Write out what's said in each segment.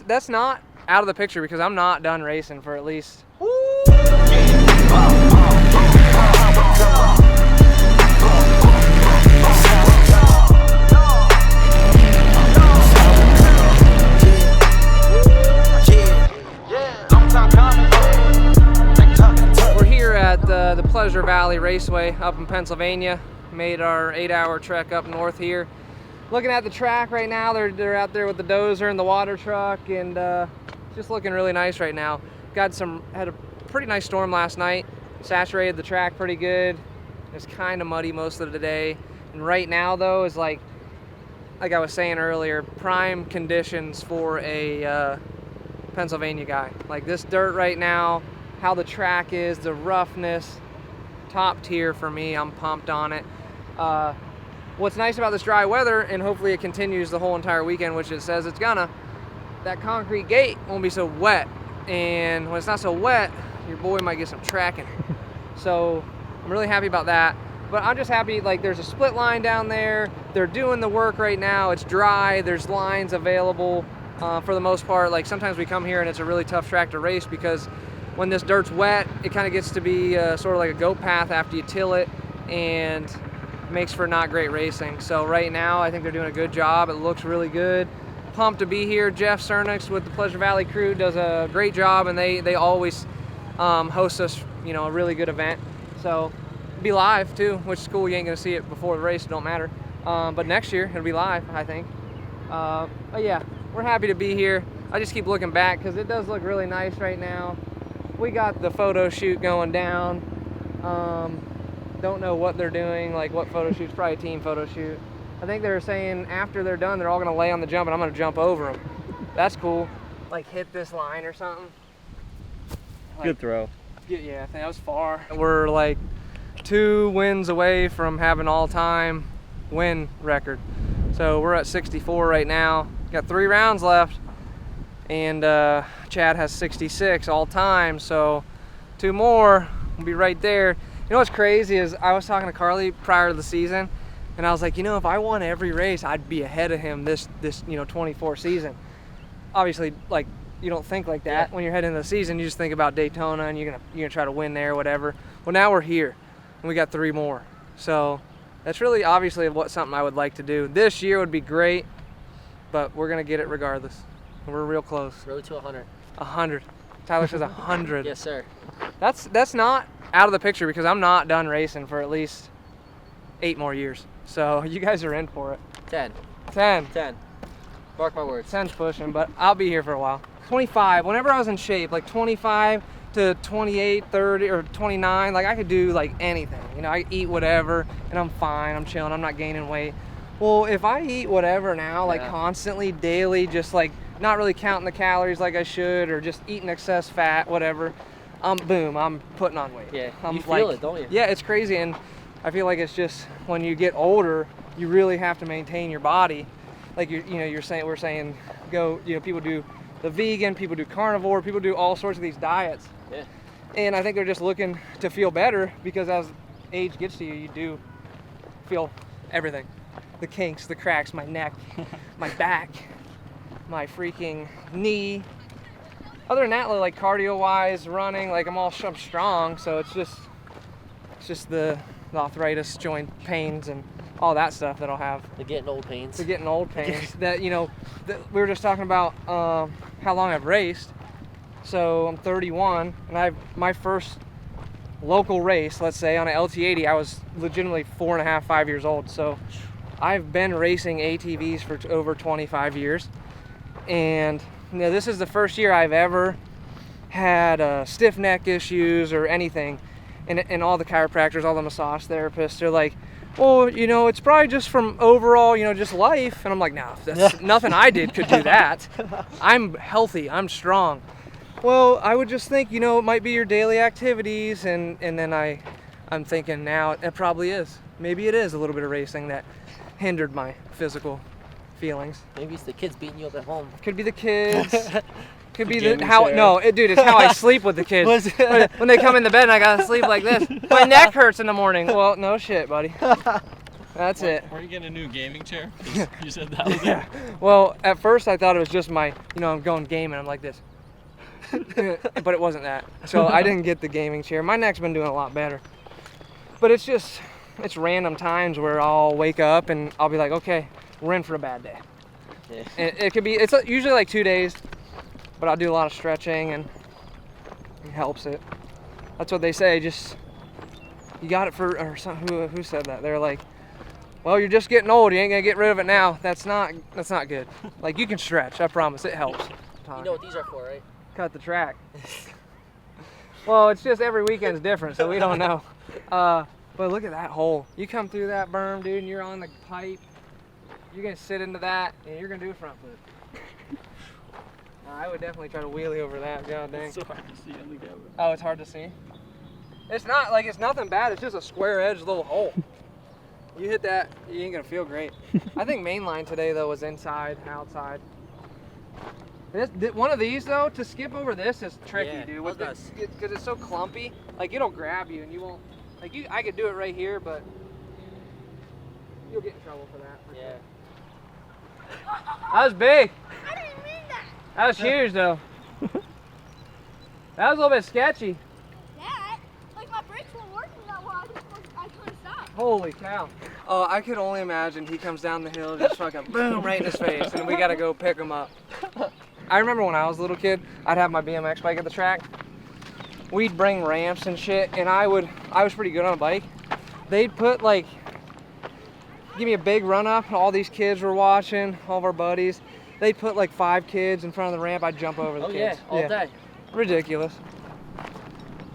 that's not out of the picture because I'm not done racing for at least. We're here at the Pleasure Valley Raceway up in Pennsylvania. Made our 8-hour trek up north here. Looking at the track right now, they're out there with the dozer and the water truck, and just looking really nice right now. Had a pretty nice storm last night, saturated the track pretty good. It's kind of muddy most of the day, and right now though is like I was saying earlier, prime conditions for a Pennsylvania guy. Like this dirt right now, how the track is, the roughness, top tier for me. I'm pumped on it. What's nice about this dry weather, and hopefully it continues the whole entire weekend, which it says it's gonna, that concrete gate won't be so wet. And when it's not so wet, your boy might get some tracking. So I'm really happy about that. But I'm just happy, like there's a split line down there. They're doing the work right now. It's dry, there's lines available for the most part. Like sometimes we come here and it's a really tough track to race because when this dirt's wet, it kind of gets to be sort of like a goat path after you till it, and makes for not great racing. So right now I think they're doing a good job. It looks really good. Pumped to be here. Jeff Cernix with the Pleasure Valley crew does a great job, and they always host us, a really good event. So be live too, which is cool. You ain't gonna see it before the race, it don't matter. But next year it'll be live, I think. But yeah, we're happy to be here. I just keep looking back because it does look really nice right now. We got the photo shoot going down. Don't know what they're doing, like what photo shoot's, probably a team photo shoot. I think they're saying after they're done, they're all gonna lay on the jump and I'm gonna jump over them. That's cool. Like hit this line or something. Good throw. Yeah, I think that was far. We're like 2 wins away from having all-time win record. So we're at 64 right now. Got 3 rounds left, and Chad has 66 all time. So 2 more, we'll be right there. You know what's crazy is I was talking to Carly prior to the season, and I was like, if I won every race, I'd be ahead of him this 24 season. Obviously, like, you don't think like that when you're heading into the season. You just think about Daytona and you're gonna try to win there or whatever. Well, now we're here and we got 3 more. So that's really obviously something I would like to do. This year would be great, but we're gonna get it regardless. We're real close. Road to 100. 100. Tyler says 100. Yes, sir. That's not out of the picture because I'm not done racing for at least 8 more years. So you guys are in for it. 10. 10. 10. Mark my words. 10's pushing, but I'll be here for a while. 25. Whenever I was in shape, like 25 to 28, 30, or 29, like I could do like anything. I eat whatever and I'm fine. I'm chilling. I'm not gaining weight. Well, if I eat whatever now, like constantly, daily, just like not really counting the calories like I should, or just eating excess fat, whatever, boom, I'm putting on weight. Yeah, you feel it, don't you? Yeah, it's crazy, and I feel like it's just when you get older, you really have to maintain your body. Like we're saying, people do the vegan, people do carnivore, people do all sorts of these diets. Yeah. And I think they're just looking to feel better because as age gets to you, you do feel everything. The kinks, the cracks, my neck, my back, my freaking knee. Other than that, like cardio-wise, running, like I'm strong, so it's just the arthritis, joint pains, and all that stuff that I'll have. The getting old pains. That we were just talking about how long I've raced. So I'm 31, and my first local race, let's say on an LT80, I was legitimately 4.5, 5 years old. So I've been racing ATVs for over 25 years, and this is the first year I've ever had stiff neck issues or anything. And all the chiropractors, all the massage therapists, they're like, well, it's probably just from overall, just life. And I'm like, no, that's nothing I did could do that. I'm healthy, I'm strong. Well, I would just think, it might be your daily activities. And then I'm thinking now it probably is. Maybe it is a little bit of racing that hindered my physical feelings. Maybe it's the kids beating you up at home. Could be the kids. Could be dude, it's how I sleep with the kids. When they come in the bed and I gotta sleep like this. My neck hurts in the morning. Well, no shit, buddy. That's it. Were you getting a new gaming chair? 'Cause you said that was Yeah. Well, at first I thought it was just my, I'm going gaming. I'm like this. But it wasn't that. So I didn't get the gaming chair. My neck's been doing a lot better. But it's random times where I'll wake up and I'll be like, okay, we're in for a bad day. Yeah. And it's usually like 2 days, but I'll do a lot of stretching and it helps it. That's what they say, you got it or something, who said that? They're like, well, you're just getting old, you ain't gonna get rid of it now. That's not good. Like, you can stretch, I promise, it helps. You know what these are for, right? Cut the track. Well, it's just every weekend's different, so we don't know. But look at that hole. You come through that berm, dude, and you're on the pipe. You're gonna sit into that, and you're gonna do a front flip. I would definitely try to wheelie over that. God dang. It's so hard to see on the camera. Oh, it's hard to see. It's not like it's nothing bad. It's just a square edge little hole. You hit that, you ain't gonna feel great. I think mainline today though was inside, outside. One of these though, to skip over this is tricky, Yeah, dude. because It's so clumpy. Like it'll grab you and you won't. Like I could do it right here, but you'll get in trouble for that. Yeah. That was big. I didn't mean that. That was huge though. That was a little bit sketchy. That, like my brakes weren't working that well. I couldn't stop. Holy cow. Oh, I could only imagine he comes down the hill, just fucking boom, right in his face, and we gotta go pick him up. I remember when I was a little kid, I'd have my BMX bike at the track. We'd bring ramps and shit, and I was pretty good on a bike. They'd put like, give me a big run up, all these kids were watching, all of our buddies. They'd put like 5 kids in front of the ramp, I'd jump over the kids. Oh yeah, all day. Ridiculous.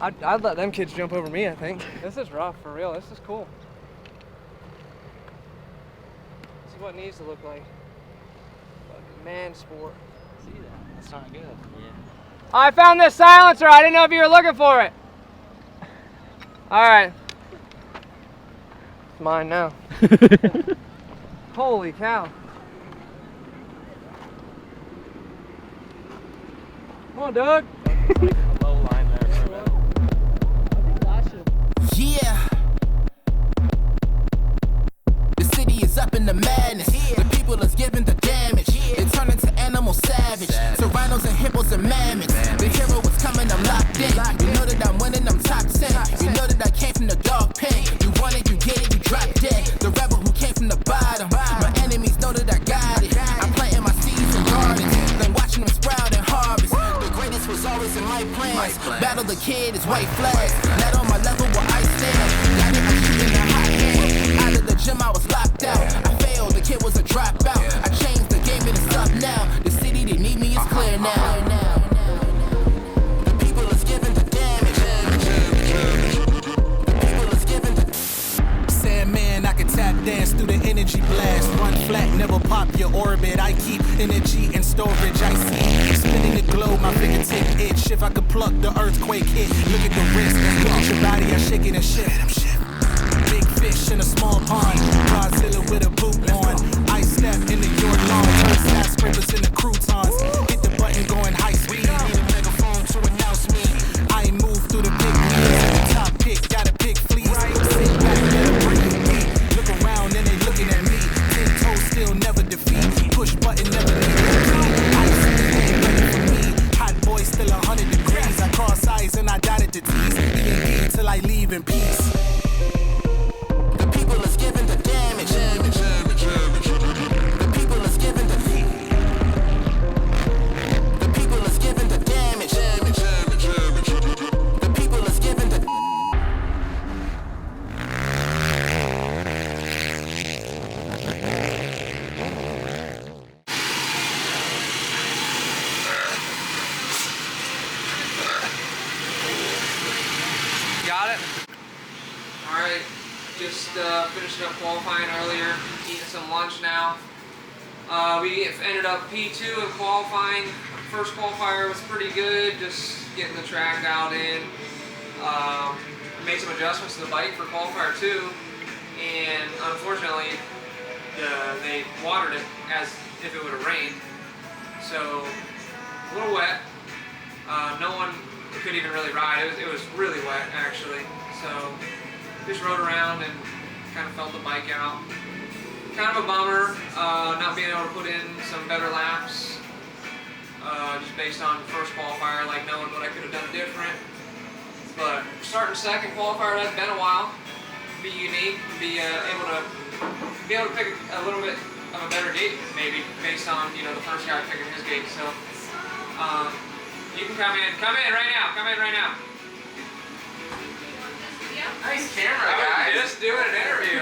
I'd let them kids jump over me, I think. This is rough, for real. This is cool. This is what it needs to look like. Fucking man sport. See that? That's not good. Yeah. I found this silencer. I didn't know if you were looking for it. All right. It's mine now. Holy cow. Come on, Doug. Low line there for a minute. Yeah. The city is up in the madness. The people is giving the damage. They turn into animal savage. So rhinos and hippos and mammoths. The hero is coming, I'm locked in. You know that I'm winning, I'm top 10. You know that I came from the dog pen. You want it, you get it, you drop dead. The rebel who came from the bottom. My enemies know that I got it. I'm planting my seeds in gardens. Then watching them sprout and harvest. The greatest was always in my plans. Battle the kid is white flags. Not on my level where I stand. Got it, I'm keeping the hot hand. Out of the gym, I was locked out. I failed, the kid was a dropout. I changed the game and it's up now. The city that need me is clear now. The people is giving the damage. The people is giving the Sandman, I can tap dance through the energy blast. Run flat, never pop your orbit. I keep energy in storage. I see spinning the globe, my fingertip itch. If I could pluck the earthquake hit, look at the wrist. Look at your body, I shake it and shift. Big fish in a small pond. Godzilla with a boot on. I step into your lawn. Turn skyscrapers into croutons. Hit the button going high speed. Need a megaphone to announce me. I move through the big leagues. Top pick, got a big fleece. Sit back, let it breathe. Look around and they looking at me. 10 toes still never defeat. Push button never leave. I see the ready for me. Hot boy still 100 degrees. I cross eyes and I dotted the T's. Eating till I leave in peace. The people is giving the damage. The people is giving the The people is giving the damage. The people is giving the Got it? Alright, just finished up qualifying earlier, eating some lunch now. We ended up P2 in qualifying. First qualifier was pretty good, just getting the track out in. Made some adjustments to the bike for qualifier 2, and unfortunately they watered it as if it would have rained. So, a little wet. No one could even really ride. It was really wet actually. So just rode around and kind of felt the bike out. Kind of a bummer not being able to put in some better laps, just based on first qualifier, like knowing what I could have done different. But starting second qualifier, that's been a while. Be unique, be able to pick a little bit of a better gate, maybe based on the first guy picking his gate. So you can come in right now. Nice camera, guys. Just doing an interview.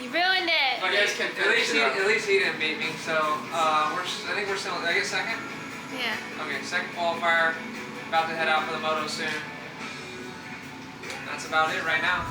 You ruined it. But at least he didn't beat me. So I think we're still. Did I get second? Yeah. Okay, second qualifier. About to head out for the moto soon. That's about it right now.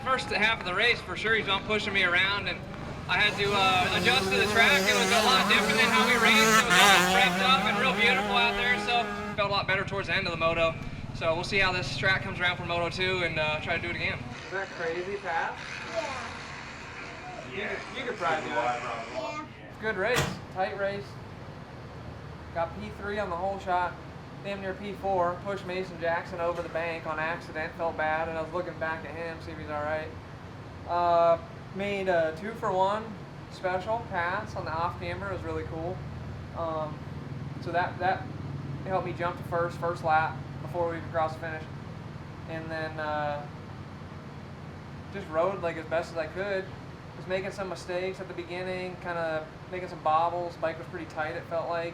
First half of the race, for sure, he's on pushing me around, and I had to adjust to the track. It was a lot different than how we raced. It was all straight up and real beautiful out there, so it felt a lot better towards the end of the moto. So we'll see how this track comes around for Moto 2 and try to do it again. Is that crazy, Pat? Yeah. You could probably do it. Yeah. Good race, tight race. Got P3 on the whole shot. Damn near P4, pushed Mason Jackson over the bank on accident, felt bad, and I was looking back at him, see if he's all right. Made a 2-for-1 special pass on the off camber, it was really cool. So that helped me jump to first lap before we even crossed the finish. And then just rode like as best as I could. Was making some mistakes at the beginning, kind of making some bobbles, bike was pretty tight it felt like.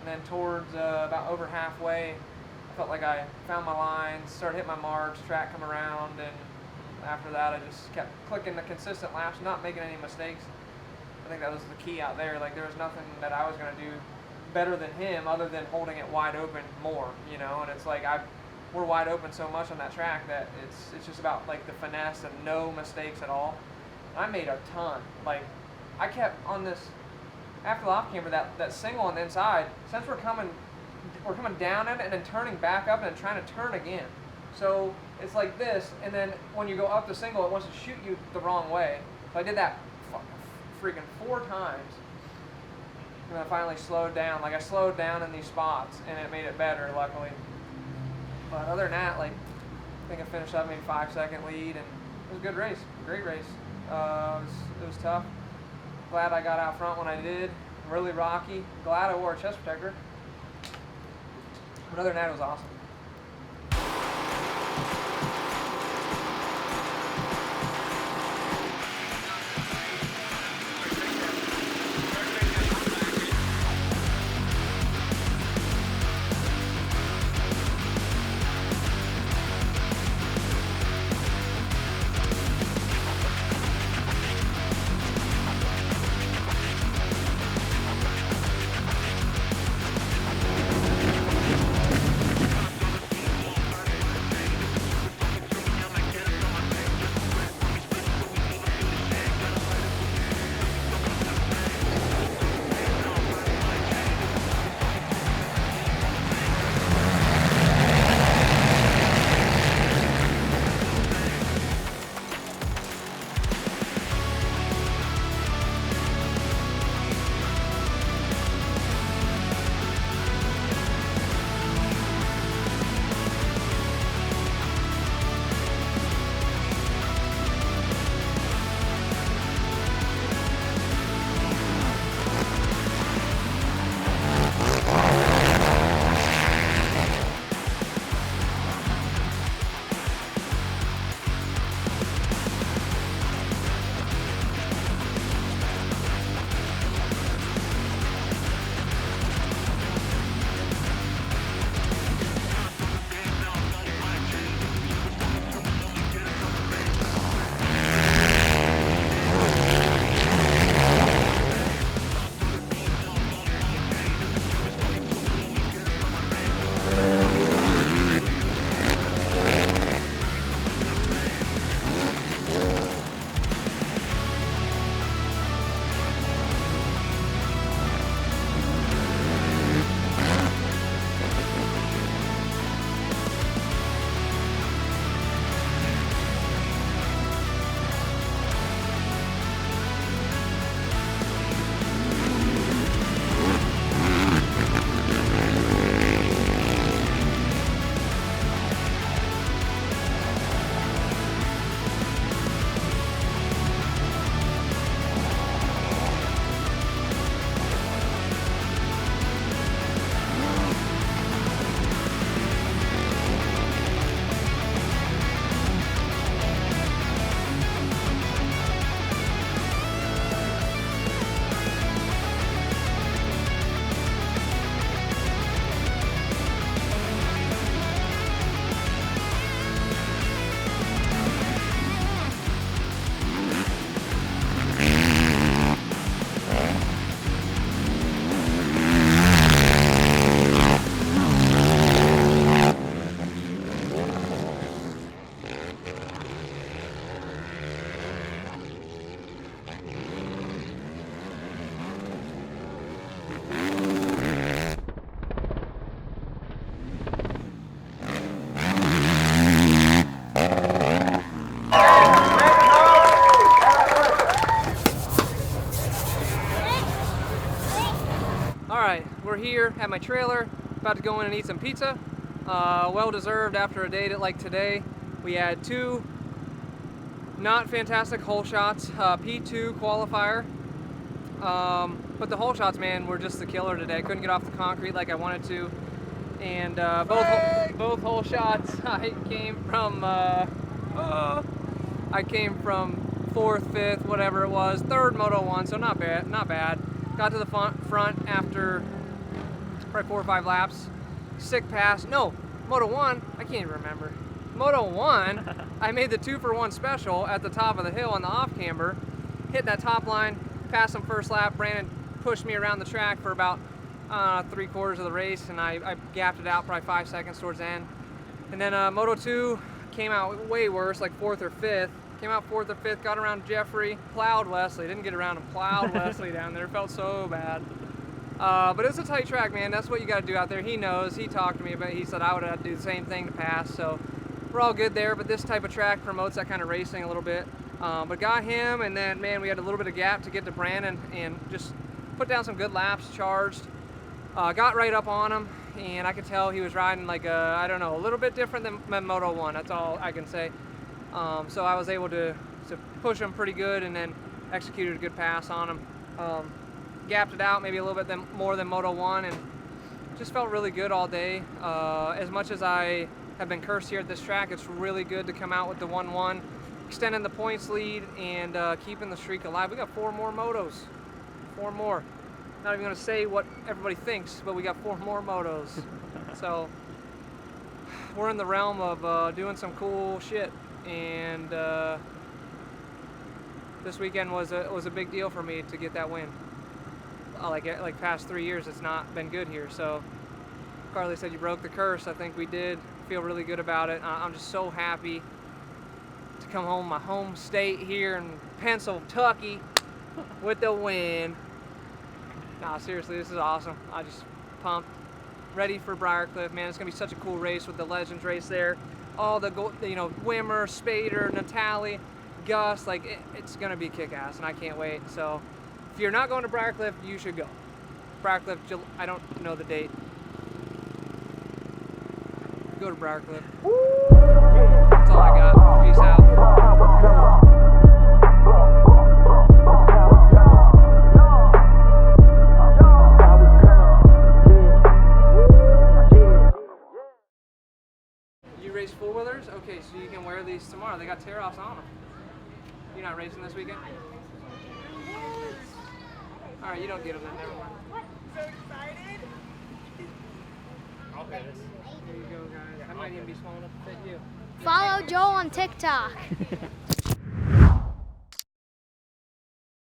And then towards about over halfway, I felt like I found my lines, started hitting my marks, track come around, and after that I just kept clicking the consistent laps, not making any mistakes. I think that was the key out there. Like there was nothing that I was going to do better than him other than holding it wide open more, you know. And it's like we're wide open so much on that track that it's just about like the finesse and no mistakes at all. I made a ton. Like I kept on this. After the off camber, that single on the inside, since we're coming we're coming down at it and then turning back up and then trying to turn again. So it's like this, and then when you go up the single, it wants to shoot you the wrong way. So I did that freaking 4 times, and I finally slowed down. Like I slowed down in these spots, and it made it better, luckily. But other than that, like I think I finished up maybe 5-second lead, and it was a good race, great race. It was tough. Glad I got out front when I did. Really rocky. Glad I wore a chest protector. But other than that, it was awesome. We're here at my trailer, about to go in and eat some pizza. Well deserved after a day like today. We had 2 not fantastic hole shots, P2 qualifier. But the hole shots, man, were just the killer today. Couldn't get off the concrete like I wanted to. And both hole shots, I came from 4th, 5th, whatever it was, 3rd Moto 1, so not bad. Got to the front after probably 4 or 5 laps. Sick pass. No, Moto 1, I can't even remember. Moto 1, I made the 2-for-1 special at the top of the hill on the off camber. Hit that top line, passed him first lap. Brandon pushed me around the track for about 3/4 of the race, and I gapped it out probably 5 seconds towards the end. And then Moto 2 came out way worse, like 4th or 5th. Came out 4th or 5th, got around Jeffrey, plowed Wesley. Didn't get around him, plowed Wesley down there. Felt so bad. But it's a tight track, man. That's what you got to do out there. He knows. He talked to me about it. He said I would have to do the same thing to pass. So we're all good there. But this type of track promotes that kind of racing a little bit. But got him, and then, man, we had a little bit of gap to get to Brandon and just put down some good laps, charged. Got right up on him, and I could tell he was riding like I don't know, a little bit different than Moto 1. That's all I can say. So I was able to push him pretty good and then executed a good pass on him. Gapped it out maybe a little bit more than Moto 1 and just felt really good all day. As much as I have been cursed here at this track, it's really good to come out with the 1-1, extending the points lead and keeping the streak alive. We got 4 more motos. 4 more. Not even going to say what everybody thinks, but we got 4 more motos. So we're in the realm of doing some cool shit, and this weekend was a big deal for me to get that win. Like past 3 years, it's not been good here. So Carly said you broke the curse. I think we did. Feel really good about it. I'm just so happy to come home, my home state here in Pennsylvania, with the win. Nah, seriously, this is awesome. I just pumped. Ready for Briarcliff, man. It's gonna be such a cool race with the Legends race there. All the Wimmer, Spader, Natali, Gus, like it's gonna be kick-ass, and I can't wait. So if you're not going to Briarcliff, you should go. Briarcliff, I don't know the date. Go to Briarcliff. That's all I got. Peace out. Race four-wheelers? Okay, so you can wear these tomorrow. They got tear-offs on them. You're not racing this weekend? Alright, you don't get them then, never mind. So excited. I'll get this. There you go, guys. I might even be small enough to fit you. Follow Joel on TikTok.